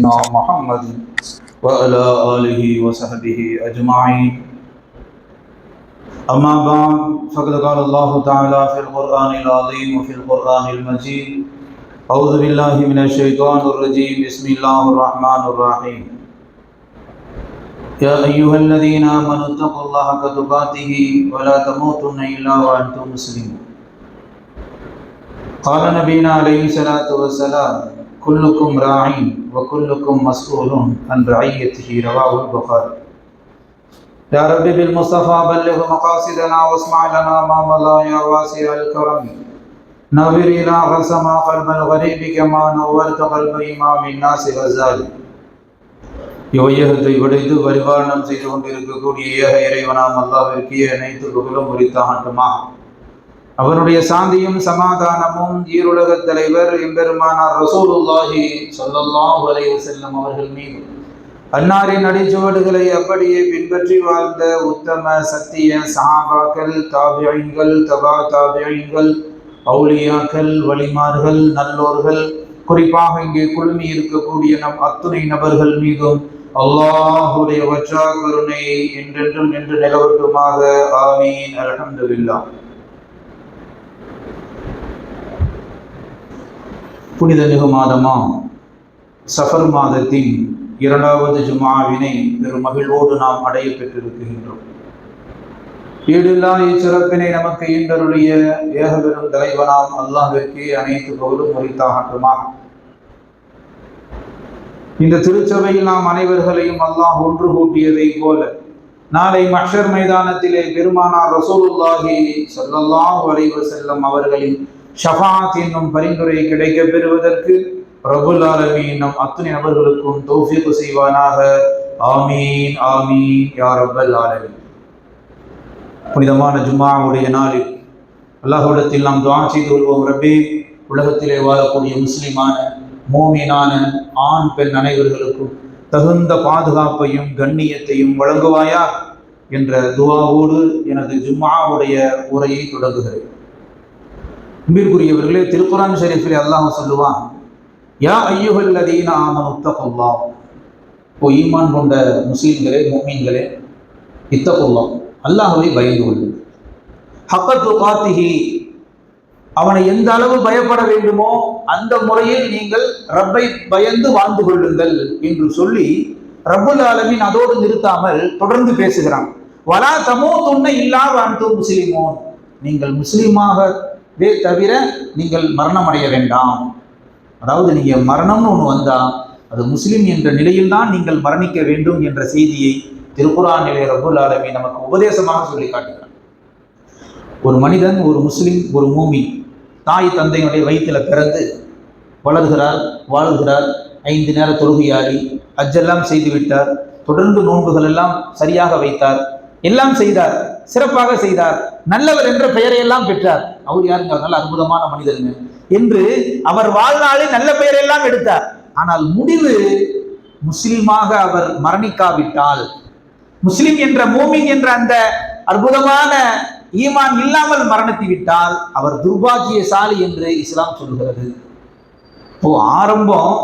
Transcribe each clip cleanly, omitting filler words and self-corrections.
محمد وعلى آله وصحبه أجمعين. أما بعد فقد قال الله تعالى في القرآن العظيم وفي القرآن المجيد: أعوذ بالله من الشيطان الرجيم. بسم الله الرحمن الرحيم. يا أيها الذين آمنوا اتقوا الله حق تقاته ولا تموتن إلا وأنتم مسلمون. قال نبينا عليه الصلاة والسلام: كلكم راع وكلكم مسؤول عن رعيته. رواه البخاري. يا رب بالمصطفى بلغ مقاصدنا واسمع لنا ما مضى يا واسع الكرم. نور إلى غسما قلب الغريب كما نورت قلب إمام الناس غزالي. இவையகத்தை படைத்து பரிபாலனம் செய்து கொண்டிருக்கக்கூடிய ஏக இறைவனாம் அல்லாஹ்விற்கு அனைத்து புகழும் உரித்தாகட்டுமா. அவருடைய சாந்தியும் சமாதானமும் ஈருலக தலைவர் எம்பெருமானார் ரசூலுல்லாஹி ஸல்லல்லாஹு அலைஹி வஸல்லம் அவர்கள் மீது, அன்னாரின் அடிச்சுவடுகளை அப்படியே பின்பற்றி வாழ்ந்த உத்தம சத்திய சஹாபாக்கள், தாபிஈன்கள், தபா தாபிஈன்கள், அவுலியாக்கள், வலிமார்கள், நல்லோர்கள், குறிப்பாக இங்கே குழுமி இருக்கக்கூடிய நம் அத்துணை நபர்கள் மீதும் அல்லாஹுடைய வற்றா கருணை என்றென்றும் நின்று நிலவட்டுமாக. ஆமீன். அல்ஹம்துலில்லாஹ். புனித மிகு மாதமாம் சஃபர் மாதத்தின் 2வது ஜுமாவினை பெரும் மகிழ்வோடு நாம் அடைய பெற்றிருக்கின்றோம். ஈடில்லா இச்சிறப்பினை நமக்கு ஈண்டருளிய ஏக பெரும் தலைவனாம் அல்லாஹ்விற்கு அனைத்து புகழும் உரித்தாகட்டுமா. இந்த திருச்சபையில் நாம் அனைவர்களையும் அல்லாஹ் ஒன்று கூட்டியதை போல நாளை மஹ்ஷர் மைதானத்திலே பெருமானார் ரசூலுல்லாஹி ஸல்லல்லாஹு அலைஹி வஸல்லம் அவர்களின் ஷஃபாஅத் என்னும் பரிந்துரை கிடைக்க பெறுவதற்கு ரப்புல் ஆலமீன் நம் அத்தனை நபர்களுக்கும் தௌஃபீக் செய்வானாக. ஆமீன் ஆமீன் யா ரப்பல் ஆலமீன். புனிதமான ஜும்ஆவுடைய நாளில் அல்லாஹ்விடத்தில் நாம் துஆ செய்து கொள்வோம். ரப்பே, உலகத்திலே வாழக்கூடிய முஸ்லிமான மோமினான ஆண் பெண் அனைவர்களுக்கும் தகுந்த பாதுகாப்பையும் கண்ணியத்தையும் வழங்குவாயா என்ற துஆவோடு எனது ஜும்ஆவுடைய உரையை தொடங்குகிறேன். அன்பிற்குரியவர்களே, திருக்குர்ஆன் ஷரீஃபிலே அல்லாஹ் சொல்லுவான்: யா அய்யுஹல்லதீன ஆமனு தக்குல்லாஹ். ஓ ஈமான் கொண்ட முஸ்லிம்களே, முஃமின்களே, இத்தகுல்லாஹ், அல்லாஹ்வை பயந்து கொள்ளுங்கள். ஹக்க துகாத்திஹி, அவனை எந்த அளவு பயப்பட வேண்டுமோ அந்த முறையில் நீங்கள் ரப்பை பயந்து வாழ்ந்து கொள்ளுங்கள் என்று சொல்லி ரப்புல் ஆலமீன் அதோடு நிறுத்தாமல் தொடர்ந்து பேசுகிறான். வலா தமூதுன்ன இல்லா வ அன்தும் முஸ்லிமூன். நீங்கள் முஸ்லீமாகவே தவிர நீங்கள் மரணம் அடைய வேண்டாம். அதாவது நீங்கள் மரணம்னு ஒன்று வந்தால் அது முஸ்லீம் என்ற நிலையில்தான் நீங்கள் மரணிக்க வேண்டும் என்ற செய்தியை திருக்குர்ஆனிலே ரப்புல் ஆலமீன் நமக்கு உபதேசமாக சொல்லி காட்டுகிறார். ஒரு மனிதன், ஒரு முஸ்லீம், ஒரு மூமின் தாய் தந்தையினுடைய வயிற்றில் பிறந்து வளர்கிறார், வாழ்கிறார், 5 நேர தொழுகையாடி, ஹஜ்ஜெல்லாம் செய்து விட்டார், தொடர்ந்து நோன்புகள் எல்லாம் சரியாக வைத்தார், எல்லாம் செய்தார், சிறப்பாக செய்தார், நல்லவர் என்ற பெயரையெல்லாம் பெற்றார். அவர் யாருங்க? நல்ல அற்புதமான மனிதருங்க என்று அவர் வாழ்நாளில் நல்ல பெயரெல்லாம் எடுத்தார். ஆனால் முடிவு முஸ்லிமாக அவர் மரணிக்காவிட்டால், முஸ்லிம் என்ற மூமின் என்ற அந்த அற்புதமான ஈமான் இல்லாமல் மரணித்து விட்டால் அவர் துர்பாக்கியசாலி என்று இஸ்லாம் சொல்கிறது. ஆரம்பம்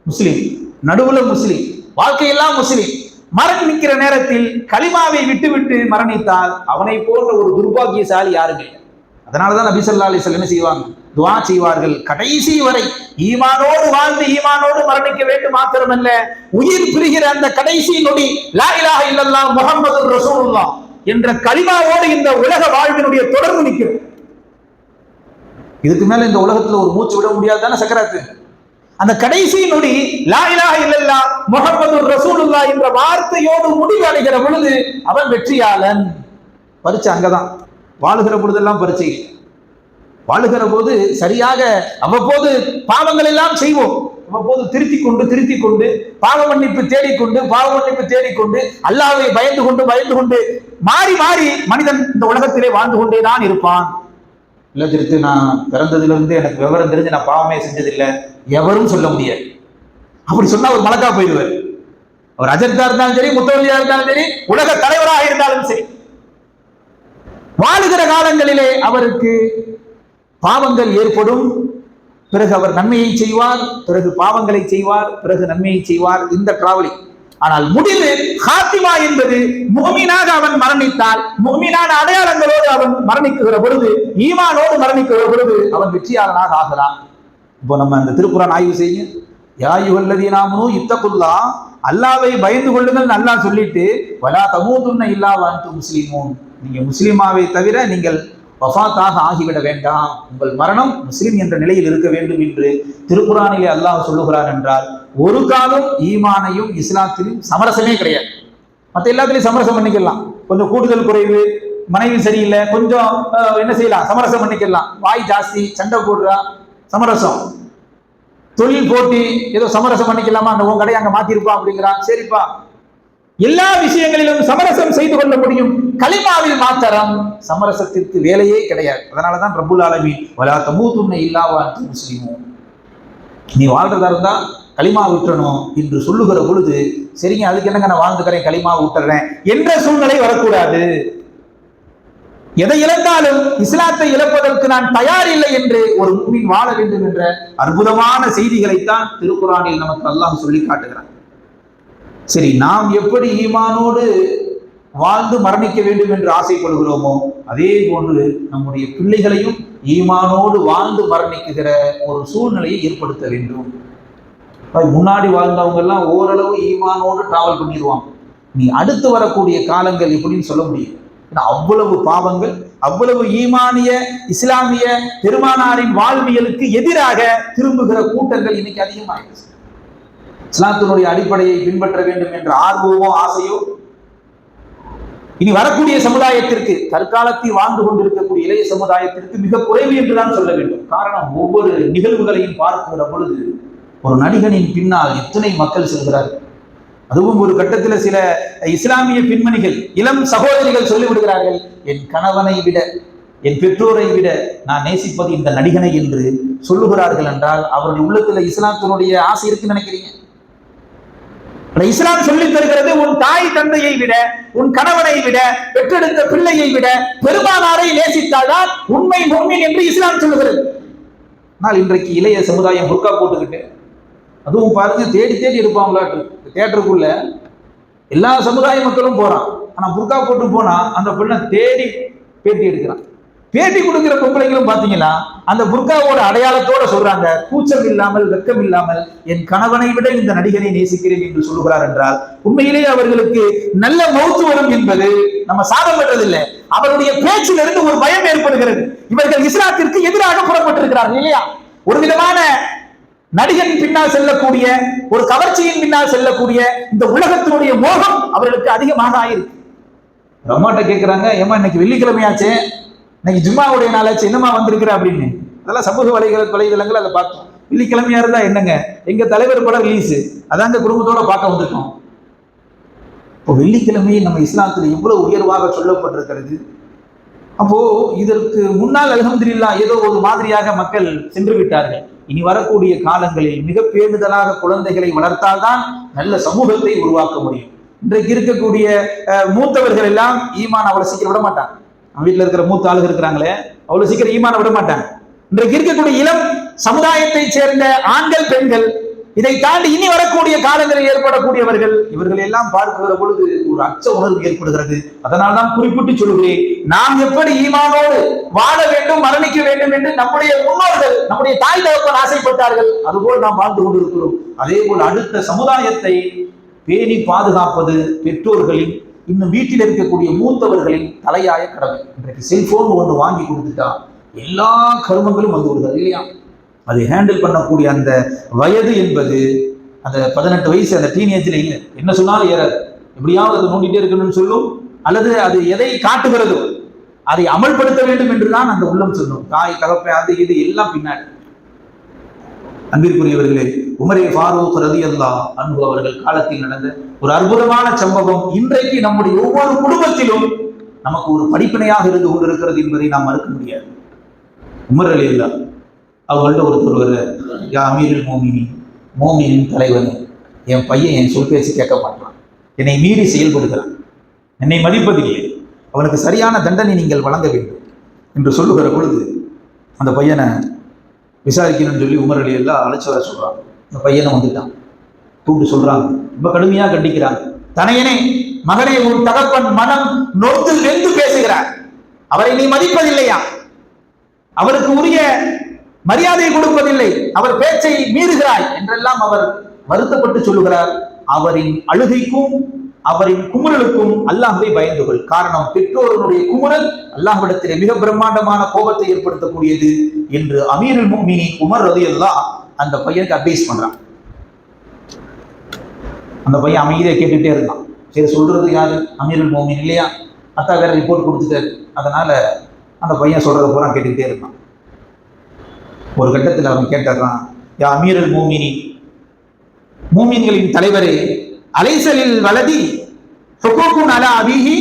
முஸ்லிம், நடுவுல முஸ்லிம், வாழ்க்கையெல்லாம் முஸ்லிம், மரணிக்கிற நேரத்தில் கலிமாவை விட்டுவிட்டு மரணித்தால் அவனை போன்ற ஒரு துர்பாக்கியசாலி யாருங்க? அதனாலதான் நபி ஸல்லல்லாஹு அலைஹி வஸல்லம் என்ன செய்வாங்க? துஆ செய்வார்கள். கடைசி வரை ஈமானோடு வாழ்ந்து ஈமானோடு மரணிக்க வேண்டும் மாத்திரமல்ல, உயிர் பிரிகிற அந்த கடைசி நொடி லா இலாஹ இல்லல்லாஹ் முஹம்மதுர் ரசூலுல்லாஹ் என்ற கலிமாவோடு இந்த உலக வாழ்வினுடைய தொடர்பு நிற்கிறது. இதுக்கு மேல இந்த உலகத்துல ஒரு மூச்சு விட முடியாது தானே சக்கராத்து. அந்த கடைசி நொடி லா இலாஹ இல்லல்லாஹ் முஹம்மதுர் ரசூலுல்லாஹ் என்ற வார்த்தையோடு முடிவு அடைகிற பொழுது அவன் வெற்றியாளன். பரிச்சை அங்கதான். வாழுகிற பொழுதெல்லாம் பரிச்சை. வாழுகிற போது சரியாக அவ்வப்போது பாவங்கள் எல்லாம் செய்வோம். அவ்வப்போது திருத்தி கொண்டு பாவ மன்னிப்பு தேடிக்கொண்டு அல்லாஹ்வை பயந்து கொண்டு மாறி மனிதன் இந்த உலகத்திலே வாழ்ந்து கொண்டேதான் இருப்பான். இல்லை திருத்து, நான் பிறந்ததிலிருந்து எனக்கு விவரம் தெரிஞ்சு நான் பாவமே செஞ்சதில்லை எவரும் சொல்ல முடியாது. அப்படி சொன்னா ஒரு மலக்கா போயிடுவார். அவர் அஜர்தா இருந்தாலும் சரி, முத்தவலியா இருந்தாலும் சரி, உலக தலைவராக இருந்தாலும் சரி, வாழுகிற காலங்களிலே அவருக்கு பாவங்கள் ஏற்படும், பிறகு அவர் நன்மையை செய்வார், பிறகு பாவங்களை செய்வார், பிறகு நன்மையை செய்வார். இந்த டிராவலிங். ஆனால் முடிவு ஹாத்திமா என்பது முஃமினாக அவன் மரணித்தால், முஃமினான அடையாளங்களோடு அவன் மரணிக்குகிற பொழுது, ஈமானோடு மரணிக்குகிற பொழுது அவன் வெற்றியாளனாக ஆகிறான். இப்போ நம்ம அந்த திருக்குர்ஆன் ஆய்வு செய்யும். யா அய்யுஹல்லதீன ஆமனூ இத்தகுல்லாஹ், அல்லாஹ்வை பயந்து கொள்ளுங்கள் அல்லாஹ் சொல்லிட்டு, வலா தமூதுன்ன இல்லா வ அன்தும் முஸ்லிமூன், நீங்க முஸ்லிமாவை தவிர நீங்கள் வஃபாத்தாக ஆகிவிட வேண்டாம், உங்கள் மரணம் முஸ்லிம் என்ற நிலையில் இருக்க வேண்டும் என்று திருக்குர்ஆனிலே அல்லாஹ் சொல்லுகிறார் என்றால், ஒரு காலம் ஈமானையும் இஸ்லாத்திலும் சமரசமே கிடையாது. மற்ற எல்லாத்திலையும் சமரசம் பண்ணிக்கலாம். கொஞ்சம் கூடுதல் குறைவு, மனைவி சரியில்லை, கொஞ்சம் என்ன செய்யலாம், சமரசம் பண்ணிக்கலாம். வாய் ஜாஸ்தி, சண்டை போடுறா, சமரசம். தொழில் போட்டி, ஏதோ சமரசம் பண்ணிக்கலாமா, அந்த உன் கடையை அங்க மாத்திருப்பா அப்படிங்கிறான், சரிப்பா. எல்லா விஷயங்களிலும் சமரசம் செய்து கொள்ள முடியும். கலிமாவில் மாத்திரம் சமரசத்திற்கு வேலையே கிடையாது. அதனாலதான் ரப்புல் ஆலமீன் வலா தமூதுன்ன இல்லா வ அன்தும் முஸ்லிமூன், நீ வாழ்றதா இருந்தா களிமா விட்டுறணும் என்று சொல்லுகிற பொழுது, சரிங்க அதுக்கு என்னங்க நான் வாழ்ந்துக்கிறேன், களிமா விட்டுறேன் என்ற சூழ்நிலை வரக்கூடாது. எதை இழந்தாலும் இஸ்லாத்தை இழப்பதற்கு நான் தயார் இல்லை என்று ஒரு முஃமின் வாழ வேண்டும் என்ற அற்புதமான செய்திகளைத்தான் திருக்குர்ஆனில் நமக்கு அல்லாஹ் சொல்லி காட்டுகிறான். சரி, நாம் எப்படி ஈமானோடு வாழ்ந்து மரணிக்க வேண்டும் என்று ஆசைப்படுகிறோமோ, அதே போன்று நம்முடைய பிள்ளைகளையும் ஈமானோடு வாழ்ந்து மரணிக்குகிற ஒரு சூழ்நிலையை ஏற்படுத்த வேண்டும். முன்னாடி வாழ்ந்தவங்க எல்லாம் ஓரளவு ஈமானோடு டிராவல் பண்ணிடுவாங்க. நீ அடுத்து வரக்கூடிய காலங்கள் எப்படின்னு சொல்ல முடியும். அவ்வளவு பாவங்கள், அவ்வளவு ஈமானிய இஸ்லாமிய பெருமானாரின் வாழ்வியலுக்கு எதிராக திரும்புகிற கூட்டங்கள் இன்னைக்கு அதிகமாகிடுச்சு. இஸ்லாத்தினுடைய அடிப்படையை பின்பற்ற வேண்டும் என்ற ஆர்வமோ ஆசையோ இனி வரக்கூடிய சமுதாயத்திற்கு, தற்காலத்தில் வாழ்ந்து கொண்டிருக்கக்கூடிய இளைய சமுதாயத்திற்கு மிக குறைவு என்றுதான் சொல்ல வேண்டும். காரணம், ஒவ்வொரு நிகழ்வுகளையும் பார்க்கிற பொழுது ஒரு நடிகனின் பின்னால் எத்தனை மக்கள் செல்கிறார்கள். அதுவும் ஒரு கட்டத்தில் சில இஸ்லாமிய பெண்மணிகள், இளம் சகோதரிகள் சொல்லிவிடுகிறார்கள், என் கணவனை விட, என் பெற்றோரை விட நான் நேசிப்பது இந்த நடிகனை என்று சொல்லுகிறார்கள் என்றால் அவருடைய உள்ளத்துல இஸ்லாத்தினுடைய ஆசை இருக்குன்னு நினைக்கிறீங்க? இஸ்லாம் சொல்லி தருகிறது, உன் தாய் தந்தையை விட, உன் கணவனை விட, பெற்றெடுத்த பிள்ளையை விட பெருமானாரை நேசித்தால்தான் உண்மை முஃமின் என்று இஸ்லாம் சொல்லுகிறது. ஆனால் இன்றைக்கு இளைய சமுதாயம் புர்கா போட்டுக்கிட்டு, அதுவும் பாருங்க தேடி தேடி எடுப்பாங்களா தியேட்டருக்குள்ள, எல்லா சமுதாய மக்களும் போறான். ஆனா புர்கா போட்டு போனா அந்த பெண்ணை தேடி பேட்டி எடுக்கிறான். பேட்டி கொடுக்கிற பொம்பளைங்களும் பாத்தீங்கன்னா அந்த புர்காவோட அடையாளத்தோட சொல்றாங்க, கூச்சம் இல்லாமல் வெக்கம் இல்லாமல் என் கணவனை விட இந்த நடிகனை நேசிக்கிறேன் என்று சொல்லுகிறார் என்றால் உண்மையிலேயே அவர்களுக்கு நல்ல மௌத்து வரும் என்பது நம்ம சாதம் பெற்றதில்லை. அவருடைய பேச்சிலிருந்து ஒரு பயம் ஏற்படுகிறது. இவர்கள் இஸ்லாத்திற்கு எதிராக புறப்பட்டிருக்கிறார்கள் இல்லையா? ஒரு விதமான நடிகன் பின்னால் செல்லக்கூடிய, ஒரு கவர்ச்சியின் பின்னால் செல்லக்கூடிய இந்த உலகத்தினுடைய மோகம் அவர்களுக்கு அதிகமாக ஆயிருக்கு. அம்மாட்ட கேட்கிறாங்க, ஏமா இன்னைக்கு வெள்ளிக்கிழமையாச்சே, இன்னைக்கு ஜும்மாவுடைய நாளாச்சு, என்னமா வந்திருக்கிற அப்படின்னு. அதெல்லாம் சமூக வலைதளங்கள் அதை பார்த்தோம். வெள்ளிக்கிழமையா இருந்தா என்னங்க, எங்க தலைவர் படம் ரிலீஸ், அதாங்க குடும்பத்தோட பார்க்க வந்திருக்கோம். இப்போ வெள்ளிக்கிழமை நம்ம இஸ்லாத்துல எவ்வளவு உயர்வாக சொல்லப்பட்டிருக்கிறது. அப்போ இதற்கு முன்னால் அல்ஹம்துலில்லாஹ் ஏதோ ஒரு மாதிரியாக மக்கள் சென்று விட்டார்கள். இனி வரக்கூடிய காலங்களில் மிக பேணுதலாக குழந்தைகளை வளர்த்தால்தான் நல்ல சமூகத்தை உருவாக்க முடியும். இன்றைக்கு இருக்கக்கூடிய மூத்தவர்கள் எல்லாம் ஈமான் அவ்வளவு சீக்கிரம் விட மாட்டாங்க. நம்ம வீட்டில் இருக்கிற மூத்த ஆளுகள் இருக்கிறாங்களே, அவ்வளவு சீக்கிரம் ஈமான் விட மாட்டாங்க. இன்றைக்கு இருக்கக்கூடிய இளம் சமுதாயத்தை சேர்ந்த ஆண்கள் பெண்கள், இதை தாண்டி இனி வரக்கூடிய காலங்களில் ஏற்படக்கூடியவர்கள், இவர்கள் எல்லாம் பார்க்கிற பொழுது ஒரு அச்ச உணர்வு ஏற்படுகிறது. அதனால்தான் குறிப்பிட்டு சொல்கிறேன், நாம் எப்படி ஈமானோடு வாழ வேண்டும், மரணிக்க வேண்டும் என்று நம்முடைய முன்னோர்கள், நம்முடைய தாய் தகப்பன் ஆசைப்பட்டார்கள், அதுபோல் நாம் வாழ்ந்து கொண்டிருக்கிறோம். அதே போல் அடுத்த சமுதாயத்தை பேணி பாதுகாப்பது பெற்றோர்களின், இன்னும் வீட்டில் இருக்கக்கூடிய மூத்தவர்களின் தலையாய கடமை. இன்றைக்கு செல்போன் ஒன்று வாங்கி கொடுத்துட்டா எல்லா கருமங்களும் வந்து விடுகிறது இல்லையா? அதை ஹேண்டில் பண்ணக்கூடிய அந்த வயது என்பது அந்த 18 வயசு, அந்த டீனேஜ்ல இல்லை. என்ன சொன்னாலும் ஏறாது, எப்படியாவது அது நோண்டிட்டே இருக்கணும்னு சொல்லும், அல்லது அது எதை காட்டுகிறதோ அதை அமல்படுத்த வேண்டும் என்றுதான் அந்த உள்ளம் சொல்லும். தாய் தகப்பை அது இது எல்லாம் பின்னாடி. அன்பிற்குரியவர்களே, உமரே ஃபாரூக் ரலியல்லாஹு அன்ஹு அவர்கள் காலத்தில் நடந்த ஒரு அற்புதமான சம்பவம் இன்றைக்கு நம்முடைய ஒவ்வொரு குடும்பத்திலும் நமக்கு ஒரு படிப்பினையாக இருந்து கொண்டிருக்கிறது என்பதை நாம் மறுக்க முடியாது. உமர் ரலியல்லாஹு அவங்கள்ட்ட ஒருத்தர், யா அமீருல் மோமினீன், மோமினின் தலைவனே, என் பையன் என் சொல் பேசி கேட்க மாட்டான், என்னை மீறி செயல்படுகிறான், என்னை மதிப்பதில்லை, அவனுக்கு சரியான தண்டனை நீங்கள் வழங்க வேண்டும் என்று சொல்லுகிற பொழுது அந்த பையனை விசாரிக்கணும்னு சொல்லி உமர் அலி எல்லாம் அழைச்சி வர சொல்றாங்க. இந்த பையனை வந்துட்டான், கூப்பிட்டு சொல்றாங்க, ரொம்ப கடுமையா கண்டிக்கிறாங்க. தனையனே, மகனே, உன் தகப்பன் மனம் நொந்து வெந்து பேசுகிறார். அவரை நீ மதிப்பதில்லையா? அவருக்கு உரிய மரியாதை கொடுப்பதில்லை, அவர் பேச்சை மீறுகிறாய் என்றெல்லாம் அவர் வருத்தப்பட்டு சொல்லுகிறார். அவரின் அழுகைக்கும் அவரின் குமுறலுக்கும் அல்லாஹ்வை பயந்து கொள். காரணம், பெற்றோருடைய குமுறல் அல்லாஹ்விடத்திலே மிக பிரம்மாண்டமான கோபத்தை ஏற்படுத்தக்கூடியது என்று அமீருல் முஃமினீன் உமர் ரலியல்லாஹு அந்த பையனுக்கு அட்வைஸ் பண்றான். அந்த பையன் அமைதியை கேட்டுட்டே இருந்தான். சரி, சொல்றது யாரு? அமீருல் முஃமினீன் இல்லையா? அத்தா வேற ரிப்போர்ட் கொடுத்துட்டாரு. அதனால அந்த பையன் சொல்றத பூரா கேட்டுக்கிட்டே இருந்தான். ஒரு கட்டத்தில் அவன் கேட்டான், யா அமீருல் முஃமினீன், மூமின்களின் தலைவரே, அலைசலில் வலதி ஹுகூகுன் அலா அபீஹி,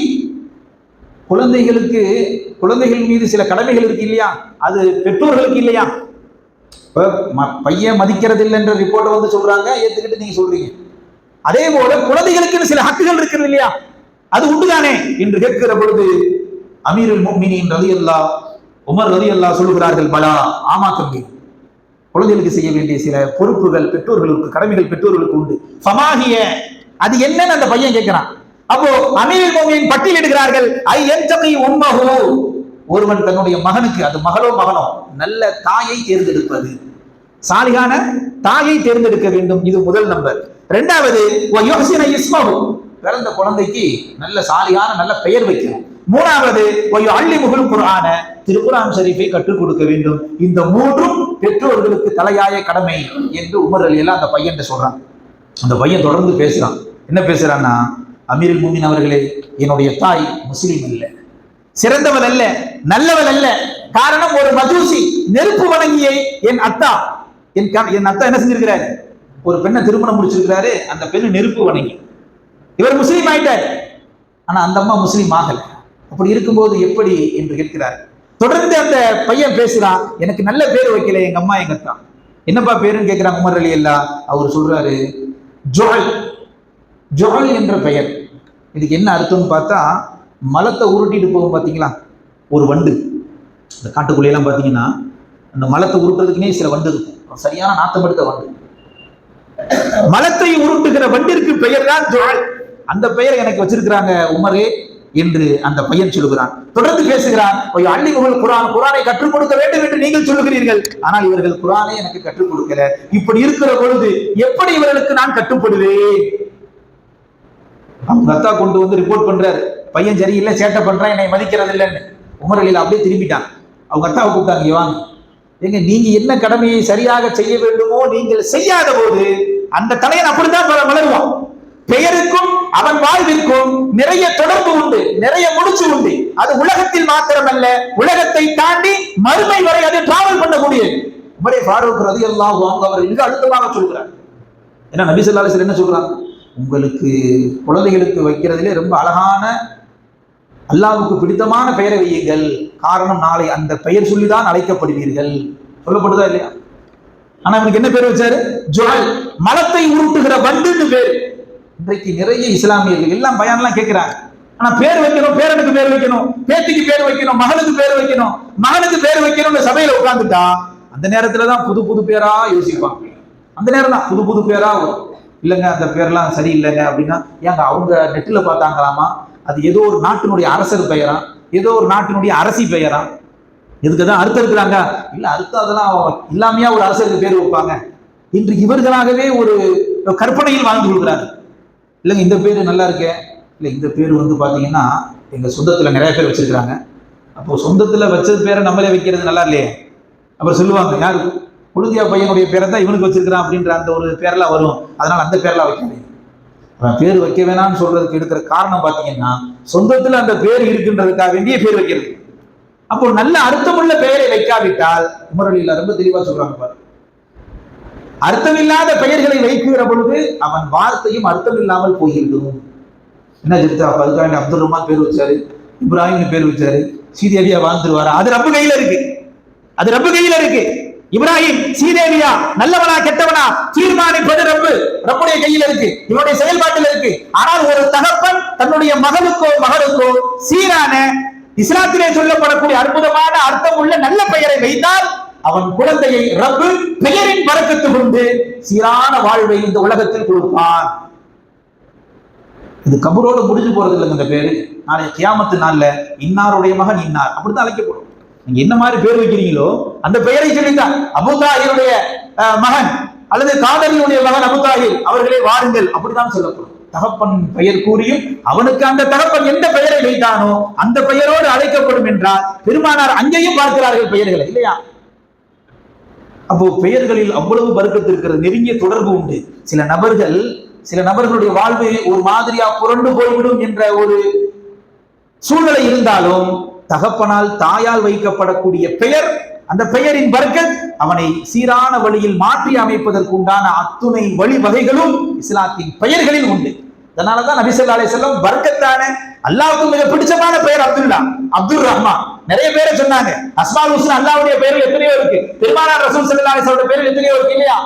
குழந்தைகள் மீது சில கடமைகள் இருக்கு இல்லையா, அது பெற்றோர்களுக்கு இல்லையா? பையன் மதிக்கிறது இல்லை என்ற ரிப்போர்ட்டை வந்து சொல்றாங்க, ஏத்துக்கிட்டு நீங்க சொல்றீங்க. அதே போல குழந்தைகளுக்கு சில ஹக்குகள் இருக்கிறது இல்லையா, அது உண்டுதானே என்று கேட்கிற பொழுது அமீருல் முஃமினீன் ரலியல்லாஹு உமர் ரலியல்லாஹு சொல்லுகிறார்கள், பலா, ஆமா தம்பி, குழந்தைகளுக்கு செய்ய வேண்டிய சில பொறுப்புகள் பெற்றோர்களுக்கு, கடமைகள் பெற்றோர்களுக்கு உண்டு. ஃபமாஹிய, அது என்னன்னு அந்த பையன் கேட்கிறான். அப்போ அமீருல் முஃமினீன் பட்டியலிடுகிறார்கள், ஐ யன்தகி உம்மஹு, ஒருவன் தன்னுடைய மகனுக்கு, அது மகளோ மகனோ, நல்ல தாயை தேர்ந்தெடுப்பது, சாலிகான தாயை தேர்ந்தெடுக்க வேண்டும். இது முதல் நம்பர். இரண்டாவது, வ யுஹ்சின இஸ்மஹு, பிறந்த குழந்தைக்கு நல்ல சாலிகான நல்ல பெயர் வைக்கணும். மூணாவது, அல்லிமுகுல் குர்ஆன, திருக்குர்ஆன் ஷரீஃபை கற்றுக் கொடுக்க வேண்டும். இந்த மூன்றும் பெற்றோர்களுக்கு தலையாய கடமை என்று உமர் அலி எல்லாம் அந்த பையன் சொல்றான். அந்த பையன் தொடர்ந்து பேசுறான். என்ன பேசுறான்னா, அமீருல் முஃமினீன் அவர்களே, என்னுடைய தாய் முஸ்லீம் அல்ல, சிறந்தவள் அல்ல, நல்லவள் அல்ல. காரணம், ஒரு மஜூசி, நெருப்பு வணங்கியை என் அத்தா என்ன செஞ்சிருக்கிறாரு? ஒரு பெண்ணை திருமணம் முடிச்சிருக்கிறாரு. அந்த பெண்ணு நெருப்பு வணங்கி, இவர் முஸ்லீம் ஆயிட்டார், ஆனா அந்த அம்மா முஸ்லீம் ஆகல. அப்படி இருக்கும்போது எப்படி என்று கேட்கிறார். தொடர்ந்து அந்த பையன் பேசுறான், எனக்கு நல்ல பேர் வைக்கல எங்க அம்மா எங்க அத்தா. என்னப்பா பேருன்னு கேட்கிறாங்க உமர் அலி எல்லாம். அவர் சொல்றாரு, ஜுஅல், ஜுஅல் என்ற பெயர். இதுக்கு என்ன அர்த்தம்னு பார்த்தா, மலத்தை உருட்டிட்டு போகும் பார்த்தீங்களா ஒரு வண்டு, இந்த காட்டுக்குள்ளையெல்லாம் பார்த்தீங்கன்னா அந்த மலத்தை உருட்டுறதுக்குனே சில வண்டு இருக்கும், சரியான நாத்தம் எடுத்த வண்டு. மலத்தை உருட்டுகிற வண்டிற்கு பெயர் தான் ஜுஅல். அந்த பெயர் எனக்கு வச்சிருக்கிறாங்க உமரே என்று அந்த பையன் சொல்லுகிறான். தொடர்ந்து பேசுகிறான், அல்லிமுகுல் குர்ஆன், குர்ஆனை கற்றுக் கொடுக்க வேண்டும் என்று நீங்கள் சொல்லுகிறீர்கள், ஆனால் இவர்கள் குர்ஆனை எனக்கு கற்றுக் கொடுக்கல. இப்படி இருக்கிற பொழுது எப்படி இவர்களுக்கு நான் கட்டுப்படுவேன்? அவங்க அத்தா கொண்டு வந்து ரிப்போர்ட் பண்றாரு, பையன் சரியில்லை, சேட்டை பண்றான், என்னை மதிக்கிறது இல்லைன்னு. உமர் அலியில் அப்படியே திரும்பிட்டான். அவங்க அத்தாவை கூப்பிட்டாங்க, வாங்க, எங்க நீங்க என்ன கடமையை சரியாக செய்ய வேண்டுமோ நீங்கள் செய்யாத போது அந்த தலையன் அப்படித்தான் வளருவான். பெயருக்கும் அவன் வாழ்விற்கும் நிறைய தொடர்பு உண்டு, நிறைய முடிச்சு உண்டு. அது உலகத்தில் மாத்திரமல்ல, உலகத்தை தாண்டி மறுமை வரை அது டிராவல் பண்ணக்கூடியது. உமரே ஃபாரூக் ரலியல்லாஹு அன்ஹு அவர் மிக அழுத்தமாக சொல்கிறார். ஏன்னா நபி ஸல்லல்லாஹு அலைஹி வஸல்லம் என்ன சொல்றாங்க, உங்களுக்கு குழந்தைகளுக்கு வைக்கிறதுலே ரொம்ப அழகான, அல்லாஹ்வுக்கு பிடித்தமான பெயரை வையுங்கள். காரணம், நாளை அந்த பெயர் சொல்லிதான் அழைக்கப்படுவீர்கள். சொல்லப்படுதா இல்லையா? ஆனா அவனுக்கு என்ன பேர் வச்சாரு? ஜுஅல், மலத்தை உருட்டுகிற வண்டுன்னு பேர். இன்றைக்கு நிறைய இஸ்லாமியர்கள் எல்லாம் பயான்லாம் கேட்கிறாங்க, ஆனா பேர் வைக்கணும், பேரனுக்கு பேர் வைக்கணும், பேத்திக்கு பேர் வைக்கணும், மகனுக்கு பேர் வைக்கணும், மகனுக்கு பேர் வைக்கணும்னு சபையில உட்கார்ந்துட்டா அந்த நேரத்துலதான் புது புது பேரா யோசிப்பாங்க. அந்த நேரம் தான் புது புது பேரா வரும். இல்லைங்க அந்த பேர்லாம் சரியில்லைங்க அப்படின்னா, ஏங்க அவங்க நெட்டில் பார்த்தாங்களாமா, அது ஏதோ ஒரு நாட்டினுடைய அரசர் பெயரா, ஏதோ ஒரு நாட்டினுடைய அரசி பெயரா, இதுக்கு தான் அர்த்தம் இருக்கிறாங்க. இல்ல அர்த்தம் அதெல்லாம் இல்லாமையா ஒரு அரசருக்கு பேர் வைப்பாங்க. இன்று இவர்களாகவே ஒரு கற்பனையில் வாழ்ந்து கொள்கிறாங்க. இல்லைங்க இந்த பேர் நல்லா இருக்கே, இல்லை இந்த பேர் வந்து பார்த்தீங்கன்னா எங்கள் சொந்தத்தில் நிறைய பேர் வச்சிருக்கிறாங்க, அப்போ சொந்தத்தில் வச்சது பேரை நம்மளே வைக்கிறது நல்லா இல்லையே. அப்புறம் சொல்லுவாங்க, யாரு குழுந்தியா பையனுடைய பேரை தான் இவனுக்கு வச்சிருக்கிறான் அப்படின்ற அந்த ஒரு பேரெல்லாம் வரும், அதனால அந்த பேரெல்லாம் வைக்க முடியும். பேர் வைக்க வேணாம்னு சொல்றதுக்கு இருக்கிற காரணம் பார்த்தீங்கன்னா, சொந்தத்தில் அந்த பேர் இருக்கின்றதுக்காக வேண்டிய பேர் வைக்கிறது. அப்போ நல்ல அர்த்தமுள்ள பெயரை வைக்காவிட்டால், உமர் அலியில் ரொம்ப தெளிவா சொல்றாங்க பாரு, அர்த்தமில்லாத பெயர்களை வைக்கிற பொழுது அவன் வார்த்தையும் அர்த்தம் இல்லாமல் போய்விடும். என்ன ஜித்தா அதுக்காக அப்துல் ரஹ்மான் பேர் வச்சாரு, இப்ராஹிம்னு பேர் வச்சாரு, சீதேவியா வாழ்ந்துருவாரா? அது ரப்பு கையில இருக்கு, அது ரப்பு கையில இருக்கு. இப்ராஹிம் சீதேவியா நல்லவனா கெட்டவனா தீர்மானிப்பது ரப்புடைய கையில இருக்கு, இவனுடைய செயல்பாட்டில் இருக்கு. ஆனால் ஒரு தகப்பன் தன்னுடைய மகனுக்கோ சீரான இஸ்லாத்திலே சொல்லப்படக்கூடிய அற்புதமான அர்த்தம் உள்ள நல்ல பெயரை வைத்தால் அவன் குழந்தையை ரப்பு பெயரின் பரக்கத்து கொண்டு சீரான வாழ்வை இந்த உலகத்தில் கொடுப்பான். இது கபரோடு முடிஞ்சு போறது இல்லைங்க. இந்த பேரு நாளை கியாமத்து நாள்ல இன்னாருடைய மகன் இன்னார் அப்படித்தான் அழைக்கப்படும். நீங்க என்ன மாதிரி பேர் வைக்கிறீங்களோ அந்த பெயரை சொல்லித்தான் அபூதாஹிருடைய மகன் அல்லது காதலியுடைய மகன் அபூதாஹிர் அவர்களே வாருங்கள் அப்படித்தான் சொல்லப்படும். தகப்பன் பெயர் கூறியும் அவனுக்கு அந்த தகப்பன் எந்த பெயரை வைத்தானோ அந்த பெயரோடு அழைக்கப்படும் என்றால் பெருமானார் அங்கேயும் பார்க்கிறார்கள் பெயர்களை, இல்லையா? அப்போ பெயர்களில் அவ்வளவு பரக்கத்து இருக்கிறது, நெருங்கிய தொடர்பு உண்டு. சில நபர்களுடைய வாழ்வு ஒரு மாதிரியா புரண்டு போய்விடும் என்ற ஒரு சூழ்நிலை இருந்தாலும் தகப்பனால் தாயால் வைக்கப்படக்கூடிய பெயர், அந்த பெயரின் பரக்கத் அவனை சீரான வழியில் மாற்றி அமைப்பதற்குண்டான அத்துணை வழிவகைகளும் இஸ்லாத்தின் பெயர்களில் உண்டு. அதனாலதான் நபி ஸல்லல்லாஹு அலைஹி வஸல்லம் பரக்கத்தான அல்லாஹ்வுக்கு மிக பிடிச்சமான பெயர் அப்துல்லா, அப்துர் ரஹ்மான். நிறைய பேரை சொன்னாங்க. அஸ்மால் ஹுஸ்னா அல்லாஹ்வுடைய பெயர்கள் எத்தனையோ இருக்கு. பெருமானார் ரசூல் ஸல்லல்லாஹு அலைஹி வஸல்லம் பெயர்கள் எத்தனையோ இருக்கு, இல்லையா?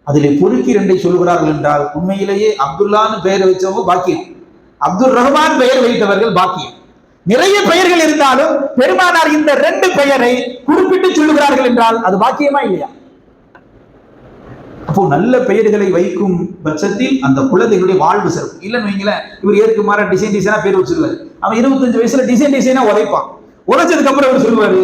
அதிலே பொறுக்கி இரண்டை சொல்கிறார்கள் என்றால் உண்மையிலேயே அப்துல்லான்னு பெயர் வைச்சவங்க பாக்கியம், அப்துல் ரஹ்மான் பெயர் வைத்தவர்கள் பாக்கியம். நிறைய பெயர்கள் இருந்தாலும் பெருமானார் இந்த 2 பெயரை குறிப்பிட்டு சொல்லுகிறார்கள் என்றால் அது பாக்கியமா இல்லையா? அப்போ நல்ல பெயர்களை வைக்கும் பட்சத்தில் அந்த குழந்தைகளுடைய வாழ்வு சிறப்பு. இல்லைன்னு வைங்களேன், இவர் ஏற்கு மாற டிசைனா பேர் வச்சிருவாரு. அவன் 25 வயசுல டிசைனா உரைப்பான். உரைச்சதுக்கு அப்புறம் அவர் சொல்லுவாரு,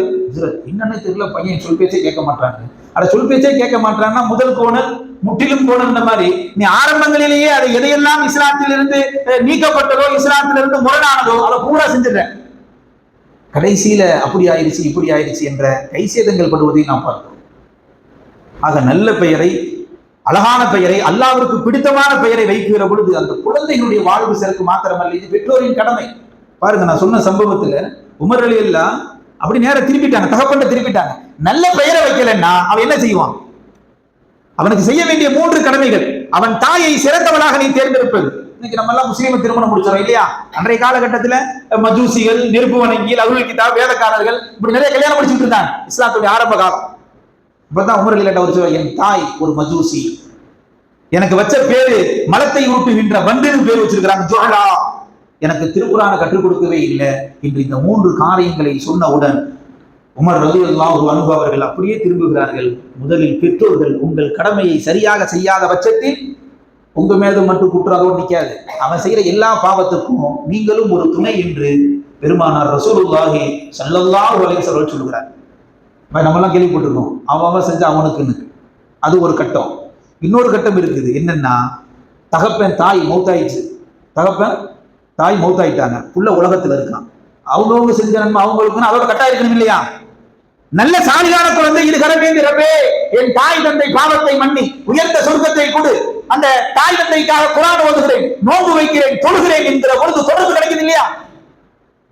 என்னன்னு தெரியல, பையன் சொல் பேச்சே கேட்க மாட்டாங்க. அட சொல் பேச்சே கேட்க மாட்டான்னா முதல் கோணல் முற்றிலும் கோணல். இந்த மாதிரி நீ ஆரம்பங்களிலேயே அதை எதையெல்லாம் இஸ்லாத்திலிருந்து நீக்கப்பட்டதோ இஸ்லாத்திலிருந்து முரணானதோ அதை பூரா செஞ்சிடற, கடைசியில அப்படி ஆயிடுச்சு இப்படி ஆயிடுச்சு என்ற கைசேதங்கள் படுவதை நாம் பார்க்கிறோம். ஆக நல்ல பெயரை, அழகான பெயரை, அல்லாஹ்விற்கு பிடித்தமான பெயரை வைக்கிற பொழுது அந்த குழந்தைகளுடைய வாழ்வு சிறப்பு மாத்திரமல்ல, இது பெற்றோரின் கடமை. பாருங்க, நான் சொன்ன சம்பவத்துல உமர் ரலியல்லாஹு அப்படி நேரம் திருப்பிட்டாங்க, தகப்பன்ட்ட திருப்பிட்டாங்க. நல்ல பெயரை வைக்கலன்னா அவன் என்ன செய்வான்? அவனுக்கு செய்ய வேண்டிய 3 கடமைகள். அவன் தாயை சிறந்தவளாக நீ தேர்ந்தெடுப்பது. இன்னைக்கு நம்ம எல்லாம் முஸ்லீமை திருமணம் முடிச்சோம், இல்லையா? அன்றைய காலகட்டத்தில் மஜூசிகள், நெருப்பு வணங்கிகள், அருள் கிதாப், வேதக்காரர்கள் இப்படி நிறைய கல்யாணம் முடிச்சுட்டு இருந்தாங்க. இஸ்லாத்துடைய ஆரம்ப காலம். இப்பதான் உமர் ரலியல்லாஹு ஒரு சொல்ல, என் தாய் ஒரு மஜூசி, எனக்கு வச்ச பேரு மலத்தை உருட்டுகின்ற வண்டுன்னு பேர் வச்சிருக்கிறாங்க, ஜுஹலா. எனக்கு திருக்குரானை கற்றுக் கொடுக்கவே இல்லை என்று இந்த 3 காரியங்களை சொன்னவுடன் உமர் ரலியல்லாஹு அன்ஹு அவர்கள் அப்படியே திரும்புகிறார்கள். முதலில் பெற்றோர்கள் உங்கள் கடமையை சரியாக செய்யாத பட்சத்தில் உங்க மீது மட்டும் குற்றதோடு நிற்காது, அவன் செய்யற எல்லா பாவத்துக்கும் நீங்களும் ஒரு துணை என்று பெருமானார் ரசூலுல்லாஹி ஸல்லல்லாஹு அலைஹி வஸல்லம் சொல்கிறார். நம்ம எல்லாம் கேள்விப்பட்டிருக்கோம், அவன் செஞ்ச அவனுக்குன்னு. அது ஒரு கட்டம். இன்னொரு கட்டம் இருக்குது. என்னன்னா, தகப்பன் தாய் மௌத்தாயிடுச்சு, தகப்பன் தாய் மௌத்தாயிட்டாங்க, புள்ள உலகத்துல இருக்கான், அவங்கவுங்க செஞ்ச நன்மை அவங்களுக்குன்னு அதோட கட்டாயம் இருக்கணும், இல்லையா? நல்ல சாலியான குழந்தை இது கர வேண்டி, ரப்பே என் தாய் தந்தை பாவத்தை மன்னி உயர்ந்த சொர்க்கத்தை கொடு, அந்த தாய் தந்தைக்காக குர்ஆன் ஓதுகிறேன், நோன்பு வைக்கிறேன், தொழுகிறேன் என்கிற பொழுது தொடர்பு கிடைக்குது, இல்லையா?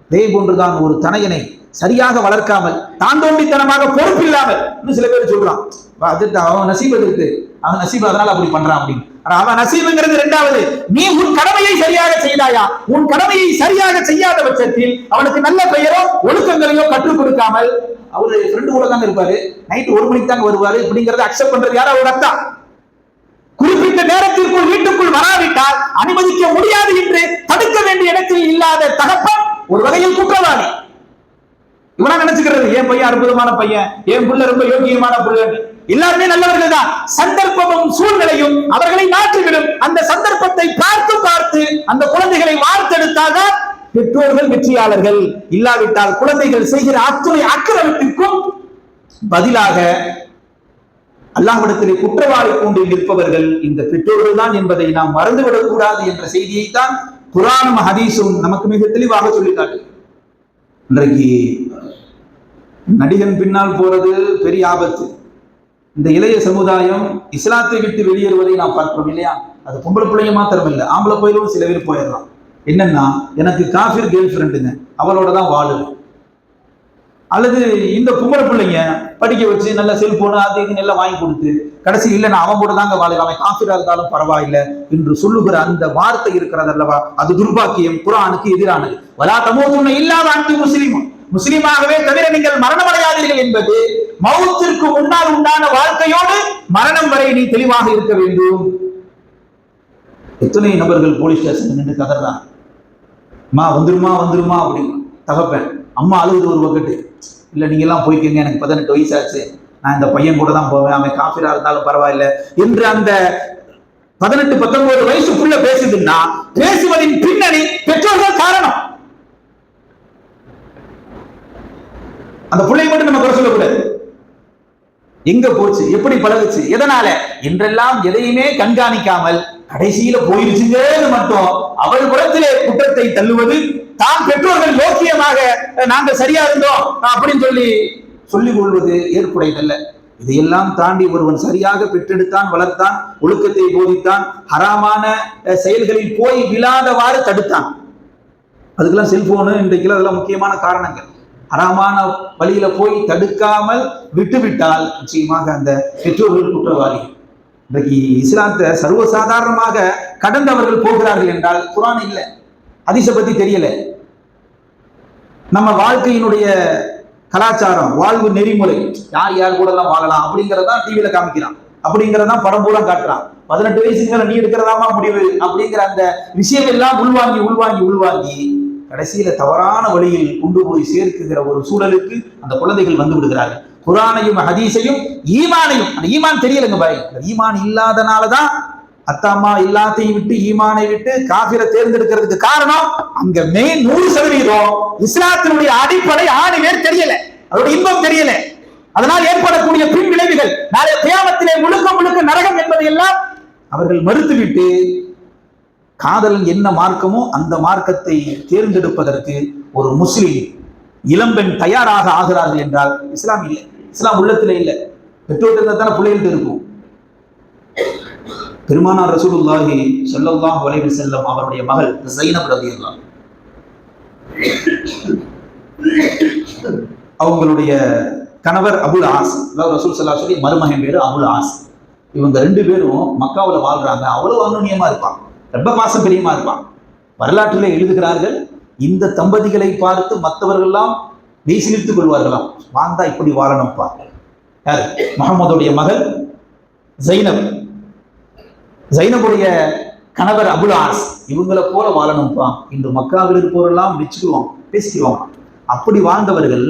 இதே போன்றுதான் ஒரு தனையனை சரியாக வளர்க்காமல் தாந்தோண்டித்தனமாக பொறுப்பில்லாமல், இன்னும் சில பேர் சொல்றான் அவன் நசீபு இருக்கு, அவன் நசீபு அதனால அப்படி பண்றான் அப்படின்னு. அவன் நசீபுங்கிறது 2வது. நீ உன் கடமையை சரியாக செய்தாயா? உன் கடமையை சரியாக செய்யாத பட்சத்தில் அவனுக்கு நல்ல பெயரோ ஒழுக்கங்களையோ கற்றுக் கொடுக்காமல் அவரு ஃப்ரெண்டு கூட தான் இருப்பாரு, நைட்டு 1 மணிக்கு தான் வருவாரு, இப்படிங்கறத அக்செப்ட் பண்றது யாரோ ஒரு அத்தா. குறிப்பிட்ட நேரத்திற்குள் வீட்டுக்குள் வராவிட்டால் அனுமதிக்க முடியாது என்று தடுக்க வேண்டிய இடத்தில் இல்லாத தகப்பன் ஒரு வகையில் குற்றவாளி. இவனா நினைச்சுக்கிறது, என் பையன் அற்புதமான பையன், என் புள்ள ரொம்ப யோகியமான புள்ள, எல்லாருமே நல்லவர்கள் தான். சந்தர்ப்பமும் சூழ்நிலையும் அவர்களை மாற்றிவிடும். அந்த சந்தர்ப்பத்தை பார்த்து பார்த்து அந்த குழந்தைகளை வார்த்தெடுத்தால்தான் பெற்றோர்கள் வெற்றியாளர்கள். இல்லாவிட்டால் குழந்தைகள் செய்கிற அத்துணை அக்கிரமத்திற்கும் பதிலாக அல்லாஹ்விடத்திலே குற்றவாளி கூண்டு நிற்பவர்கள் இந்த பெற்றோர்கள் தான் என்பதை நாம் மறந்துவிடக் கூடாது என்ற செய்தியைத்தான் குர்ஆனும் ஹதீஸும் நமக்கு மிக தெளிவாக சொல்லிக்காட்டு. இன்றைக்கு நடிகன் பின்னால் போறது பெரிய ஆபத்து. இந்த இளைய சமுதாயம் இஸ்லாத்தை விட்டு வெளியேறுவதை நாம் பார்க்கிறோம், இல்லையா? அது பொம்பளை பிள்ளைங்க மாத்திரம் இல்லை, ஆம்பளை போயிலும் சில பேர் போயிடலாம். என்னன்னா, எனக்கு காஃபிர் கேர்ள் ஃப்ரெண்டுங்க, அவளோட தான் வாழுவேன். அல்லது இந்த பொம்பளை பிள்ளைங்க படிக்க வச்சு நல்ல செல்போனு அது இது எல்லாம் வாங்கி கொடுத்து கடைசி இல்லை நான் அவன் கூட தாங்க வாழுவேன், அவன் காஃபிரா இருந்தாலும் பரவாயில்லை என்று சொல்லுகிற அந்த வார்த்தை இருக்கிறது அல்லவா, அது துர்பாக்கியம், குர்ஆனுக்கு எதிரானது. வலா தமூதுன்ன இல்லா வஅன்தும் முஸ்லிமூன், முஸ்லிமாகவே தவிர நீங்கள் மரணமடையாதீர்கள் என்பது மௌத்திற்கு முன்னால் உண்டான வாழ்க்கையோடு மரணம் வரை நீ தெளிவாக இருக்க வேண்டும். எத்தனை நபர்கள் போலீஸ் ஸ்டேஷன் நின்று கதறாங்க, வந்துருமா வந்துருமா அப்படின்னு. தகப்பன் அம்மா அழுகுது ஒரு பக்கெட்டு, இல்லை நீங்க எல்லாம் போய்க்கங்க, எனக்கு 18 வயசு ஆச்சு, நான் இந்த பையன் கூட தான் போவேன், அவன் காஃபிரா இருந்தாலும் பரவாயில்ல என்று அந்த 18-19 வயசுக்குள்ள பேசுதுன்னா பேசுவதின் பின்னணி பெற்றோர்கள் காரணம். அந்த பிள்ளையை மட்டும் நம்ம குறை சொல்லக்கூடாது. எங்க போச்சு, எப்படி பழகுச்சு, எதனால என்றெல்லாம் எதையுமே கண்காணிக்காமல் கடைசியில போயிருச்சுங்கிறது மட்டும் அவள் புறத்திலே குற்றத்தை தள்ளுவது, தான் பெற்றோர்கள் யோக்கியமாக நாங்கள் சரியா இருந்தோம் அப்படின்னு சொல்லிக் கொள்வது ஏற்புடையதல்ல. இதையெல்லாம் தாண்டி ஒருவன் சரியாக பெற்றெடுத்தான், வளர்த்தான், ஒழுக்கத்தை போதித்தான், ஹராமான செயல்களில் போய் விழாதவாறு தடுத்தான். அதுக்கெல்லாம் செல்போனு இன்றைக்கு அதெல்லாம் முக்கியமான காரணங்கள். ஹராமான வழியில போய் தடுக்காமல் விட்டுவிட்டால் நிச்சயமாக அந்த பெற்றோர்கள் குற்றவாளி. இன்றைக்கு இஸ்லாத்தை சர்வசாதாரணமாக கடந்தவர்கள் போகிறார்கள் என்றால் குர்ஆன் இல்லை, ஹதீஸை பத்தி தெரியல, நம்ம வாழ்க்கையினுடைய கலாச்சாரம், வாழ்வு நெறிமுறை, யார் யார் கூட எல்லாம் வாழலாம் அப்படிங்கிறதான் டிவியில காமிக்கிறான், அப்படிங்கிறதான் படம் பூரா காட்டுறான். 18 வயசுக்கு மேல நீ எடுக்கிறதாமா முடிவு அப்படிங்கிற அந்த விஷயம் எல்லாம் உள்வாங்கி கடைசியில தவறான வழியில் கொண்டு போய் சேர்க்குகிற ஒரு சூழலுக்கு அந்த குழந்தைகள் வந்து விடுகிறார்கள். குர்ஆனையும் ஹதீஸையும் ஈமானையும், அந்த ஈமான் தெரியலங்க பாய், ஈமான் இல்லாதனாலதான் அத்தா அம்மா எல்லாத்தையும் விட்டு ஈமானை விட்டு காஃபிரை தேர்ந்தெடுக்கிறதுக்கு காரணம் அங்க மெயின் 100% இஸ்லாத்தினுடைய அடிப்படை ஆணிவேர் தெரியல, அதோட இன்பம் தெரியல. அதனால் ஏற்படக்கூடிய பின் விளைவுகள் நாளை கியாமத்திலே முழுக்க நரகம் என்பதை எல்லாம் அவர்கள் மறுத்துவிட்டு காதலன் என்ன மார்க்கமோ அந்த மார்க்கத்தை தேர்ந்தெடுப்பதற்கு ஒரு முஸ்லிம் இளம்பெண் தயாராக ஆகிறார்கள் என்றால் இஸ்லாம் இல்லை, இஸ்லாம் உள்ளத்திலே இல்லை. பெற்றோர் தானே பிள்ளைகள்கிட்ட இருக்கும். பெருமானார் ரசூலுல்லாஹி ஸல்லல்லாஹு அலைஹி வஸல்லம் அவருடைய மகள் ஸைனப் ரலியல்லாஹு அவங்களுடைய கணவர் அபுல் ஆஸ், அதாவது ரசூல் ஸல்லல்லாஹு அலைஹி வஸல்லம் மருமகன் பேரு அபுல் ஆஸ். இவங்க 2 பேரும் மக்காவில் வாழ்றாங்க. அவ்வளவு அனுநியமா இருப்பான், ரொம்ப பாசம் பிரியமா இருப்பான். வரலாற்றிலே எழுதுகிறார்கள், இந்த தம்பதிகளை பார்த்து மற்றவர்கள்லாம் மெய்சிலிர்த்துக் கொள்வார்களாம், வாழ்ந்தா இப்படி வாழணும்ப்பா. யார்? முஹம்மதுடைய மகள் ஸைனப், ஸைனபுடைய கணவர் அபுல் ஆஸ், இவங்களை போல வாழணும்ப்பா. இன்று மக்காவில் இருப்பவரெல்லாம் வச்சுக்குவான், பேசிக்குவாங்க. அப்படி வாழ்ந்தவர்கள்,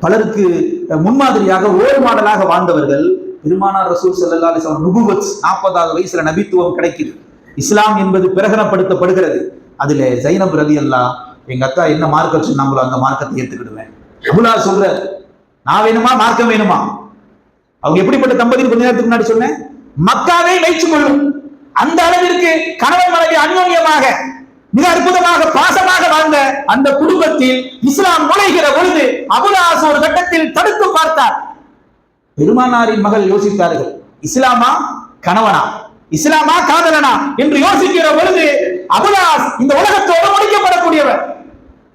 பலருக்கு முன்மாதிரியாக ரோல் மாடலாக வாழ்ந்தவர்கள். பெருமானார் ரசூல் ஸல்லல்லாஹு அலைஹி வஸல்லம் நுபுவத் 40வது வயசுல நபித்துவம் கிடைக்குது, இஸ்லாம் என்பது பிரகடனப்படுத்தப்படுகிறது. அதுல ஸைனப் ரலியல்லாஹு, எங்க அத்தா என்ன மார்க்கம் சொன்னாங்களோ அந்த மார்க்கத்தை ஏத்துக்கிடுவேன். அபுலா சொல்ற, நான் வேணுமா மார்க்கம் வேணுமா? அவங்க எப்படிப்பட்ட தம்பதி கொஞ்ச நேரத்துக்கு முன்னாடி சொன்னேன், மக்காவை வைத்துக் கொள்ளும் அந்த அளவிற்கு கணவன் மனைவி அந்யோன்யமாக மிக அற்புதமாக பாசமாக வாழ்ந்த அந்த குடும்பத்தில் இஸ்லாம் நுழைகிற பொழுது அபுலாஸ் ஒரு கட்டத்தில் தடுத்து பார்த்தார். பெருமானாரின் மகள் யோசித்தார்கள், இஸ்லாமா கணவனா, இஸ்லாமா காதலனா என்று யோசிக்கிற பொழுது அபுலாஸ் இந்த உலகத்தோடு முடிக்கப்படக்கூடியவர்.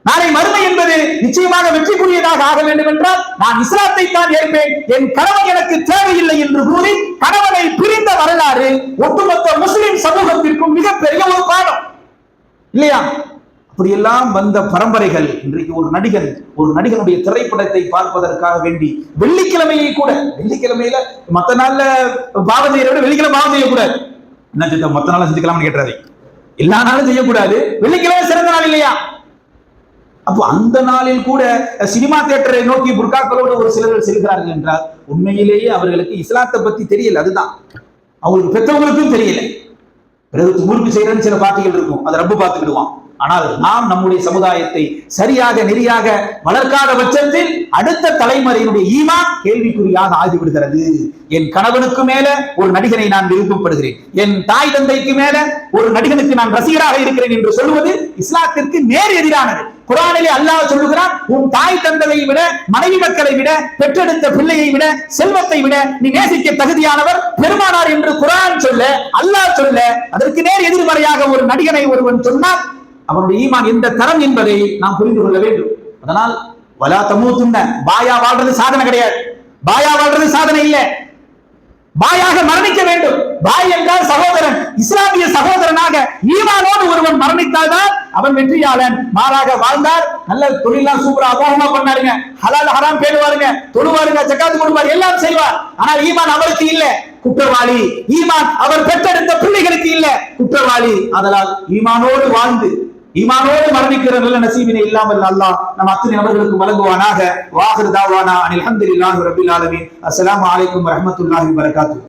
நாளை மறுமை என்பது நிச்சயமாக வெற்றிக்குரியதாக ஆக வேண்டும் என்றால் நான் இஸ்லாத்தை தான் ஏற்பேன், என் கணவன் எனக்கு தேவையில்லை என்று கூறி கணவனை பிரிந்த வரலாறு ஒட்டுமொத்த முஸ்லிம் சமூகத்திற்கும் மிகப்பெரிய ஒரு பாடம் இல்லையா? அப்படியெல்லாம் வந்த பரம்பரைகள். இன்றைக்கு ஒரு நடிகனுடைய திரைப்படத்தை பார்ப்பதற்காக வேண்டி வெள்ளிக்கிழமையை கூட, வெள்ளிக்கிழமையில மற்ற நாள்ல பாவம் செய்யற விட வெள்ளிக்கிழமை பாவம் செய்யக்கூடாது. என்ன சித்த மற்ற நாள் செஞ்சுக்கலாம்னு கேட்டாரு, எல்லா நாளும் செய்யக்கூடாது, வெள்ளிக்கிழமை சிறந்த நாள் இல்லையா? அப்போ அந்த நாளில் கூட சினிமா தியேட்டரை நோக்கி புர்காக்களோடு ஒரு சிலர்கள் செல்கிறார்கள் என்றால் உண்மையிலேயே அவர்களுக்கு இஸ்லாத்தை பத்தி தெரியல. அதுதான் அவங்களுக்கு பெற்றவங்களுக்கும் தெரியல. பிறகு முறுக்கு செய்யறன்னு சில பாட்டிகள் இருக்கும், அதை ரப்பு பார்த்துக்கிடுவான். ஆனால் நாம் நம்முடைய சமுதாயத்தை சரியாக நெறியாக வளர்க்காத பட்சத்தில் அடுத்த தலைமுறையினுடைய ஈமான் கேள்விக்குறியாக ஆகிவிடுகிறது. என் கணவனுக்கு மேல ஒரு நடிகனை நான் விருப்பப்படுகிறேன், என் தாய் தந்தைக்கு மேல ஒரு நடிகனுக்கு நான் ரசிகராக இருக்கிறேன் என்று சொல்வது இஸ்லாத்திற்கு நேர் எதிரானது. குர்ஆனிலே அல்லாஹ் சொல்லுகிறான், உன் தாய் தந்தையை விட, மனைவி மக்களை விட, பெற்றெடுத்த பிள்ளையை விட, செல்வத்தை விட நீ நேசிக்க தகுதியானவர் பெருமானார் என்று குர்ஆன் சொல்ல, அல்லாஹ் சொல்ல, அதற்கு நேர் எதிர்மறையாக ஒரு நடிகனை ஒருவன் சொன்னால் அவனுடைய ஈமான் எந்த தரம் என்பதை நாம் புரிந்து கொள்ள வேண்டும். அதனால் வலா தமூத்துன்ன, பாயா வாழ்றது சாதனை கிடையாது, பாயா வாழ்றது சாதனை இல்லை, பாயாக மரணிக்க வேண்டும். பாய் என்றால் சகோதரன், இஸ்லாமிய சகோதரனாக ஈமானோடு ஒருவன் மரணித்தால்தான் அவன் வெற்றியாளன். மாறாக வாழ்ந்தார், நல்ல தொழிலாம் சூப்பரா அமோகமா பண்ணாருங்க, ஹலால் ஹராம் பேணுவாருங்க, தொழுவாருங்க, ஜக்காத் கொடுப்பார், எல்லாம் செய்வார். ஆனால் ஈமான் அவருக்கு இல்ல, குற்றவாளி. ஈமான் அவர் பெற்றெடுத்த பிள்ளைகளுக்கு இல்ல, குற்றவாளி. அதனால் ஈமானோடு வாழ்ந்து ஈமானோடு மரணிக்கிற நல்ல நசீபினை இல்லாமல் அல்லாஹ் நம் அத்தனை நபர்களுக்கு வழங்குவானாக. வாஹிர் தாவானா அனில் ஹம்துலில்லாஹி ரப்பில் ஆலமீன். அஸ்ஸலாமு அலைக்கும் வரஹ்மத்துல்லாஹி வபரகாத்துஹு.